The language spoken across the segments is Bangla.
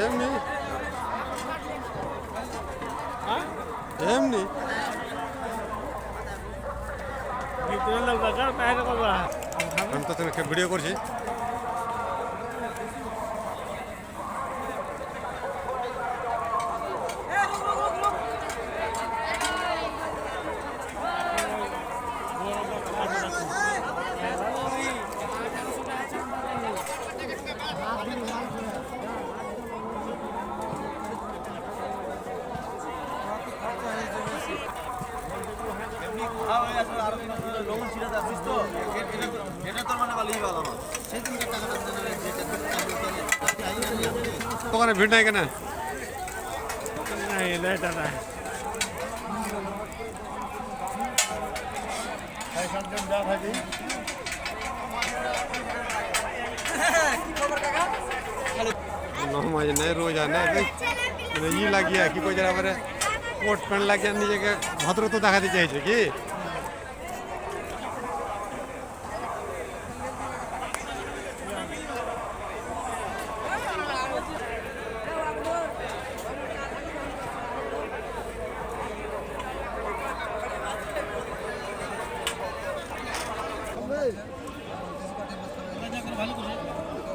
এমনি এমনি আমি তো তোমাকে ভিডিও করছি। দোকানে ভিড় নাই কেন? नहीं रोजाना ই লাগিয়া কি কই যারা পরে কোট প্যান্ট লাগিয়া নিজেকে ভদ্র তো দেখাতে চাইছে কি?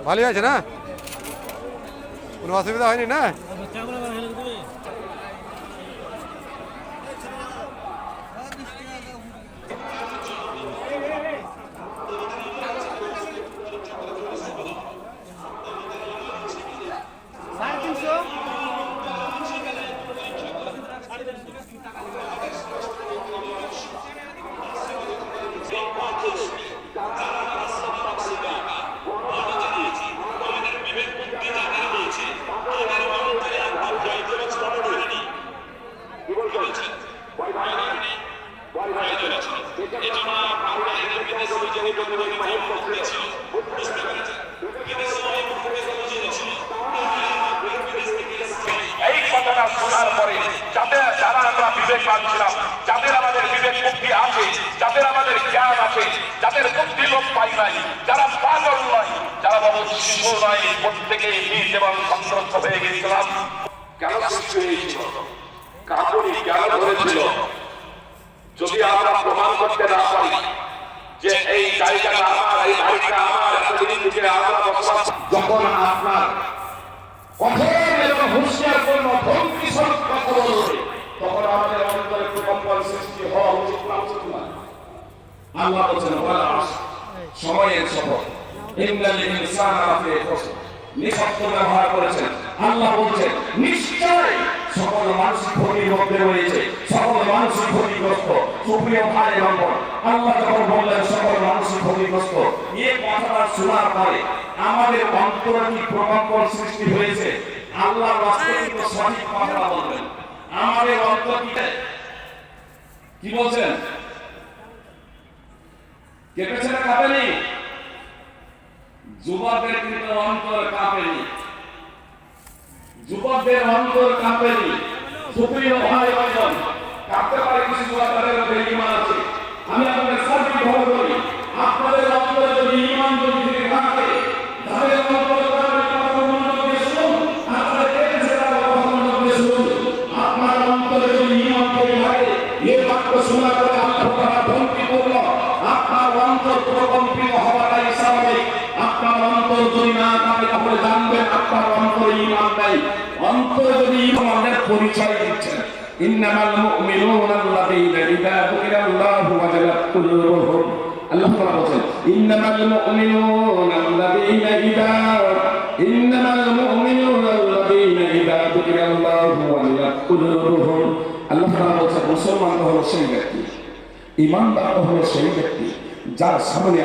ভালোই আছে না? কোনো অসুবিধা হয়নি না? এই কথাটা শোনার পরে যারা আমরা বিবেকবান ছিলাম, যাদের আমাদের বিবেক বুদ্ধি আছে, যাদের আমাদের জ্ঞান আছে, যাদের বুদ্ধি লোক পাই নাই, যারা পাগল নয়, যারা বাবু শিশু নয়, প্রত্যেকে ভীত এবং সন্ত্রস্ত হয়ে গেছিলাম। কেন সৃষ্টি হয়েছিল? কাপুরি কেন ধরেছিল? যদি আমরা প্রমাণ করতে না পারি যে এই জায়গাটা আমার, এই বাড়িটা আমার, এতদিন থেকে আমরা বসবাস, যখন আপনার কঠোর এবং হুঁশিয়ারপূর্ণ ধমকি স্বরূপ কথা বলবে, তখন আমাদের অন্তরে প্রকম্পন সৃষ্টি হওয়া উচিত না, উচিত নয়? আল্লাহ বলছেন সময়ের শপথ, ইন্নাল ইনসানা লাফি খুসর, নিঃশব্দ ব্যবহার করেছেন। আল্লাহ বলছেন নিশ্চয় সকল মানুষ ক্ষতির মধ্যে রয়েছে, সকল মানুষ ক্ষতিগ্রস্ত। সুপ্রিয় ভাই এবং বোন, আল্লাহ যখন বললেন সকল মানুষ ক্ষতিগ্রস্ত, এই কথাটা শোনার পরে আমাদের অন্তরে কি প্রকম্পন সৃষ্টি হয়েছে? আল্লাহর রাস্তায় কিন্তু সঠিক কথা বলবেন। আমাদের অন্তর কি বলছেন? কেঁপেছে না কাঁপেনি? যুবকদের কিন্তু অন্তর কাঁপেনি, যুবকদের অন্তর কাঁপেনি। সুপ্রিয় ভাই বোন, কাঁপতে পারে কিছু যুবকদের মধ্যে ঈমান আছে। আমি আপনাদের সার্বিক ভাবে বলি, আপনাদের অন্তরে যদি ঈমান যদি থাকে, তাদের অন্তরে আপনার অন্তরে যদি ঈমান থাকে, এই বাক্য শোনা করে আপনার ধমকি করল, আপনার অন্তর প্রকম্পিত হওয়াটাই স্বাভাবিক। আপনার অন্তর যদি না থাকে তাহলে জানবেন আপনার অন্তরে ঈমান নাই। অন্তরে যদি ঈমানের পরিচয় দিচ্ছেন, ইন্নামাল মুমিনুনা আল্লাযীনা ইযা যুকিরাল্লাহু ওয়াজিলাত কুলুবুহুম, আল্লাহ তাআলা বলেন ইন্নামাল মুমিনুনা আল্লাযীনা ইযা যুকিরাল্লাহু ওয়াজিলাত কুলুবুহুম। আল্লাহ তাআলা বলেন মুসলমান হলো সেই ব্যক্তি, ঈমানদার হলো সেই ব্যক্তি যার সামনে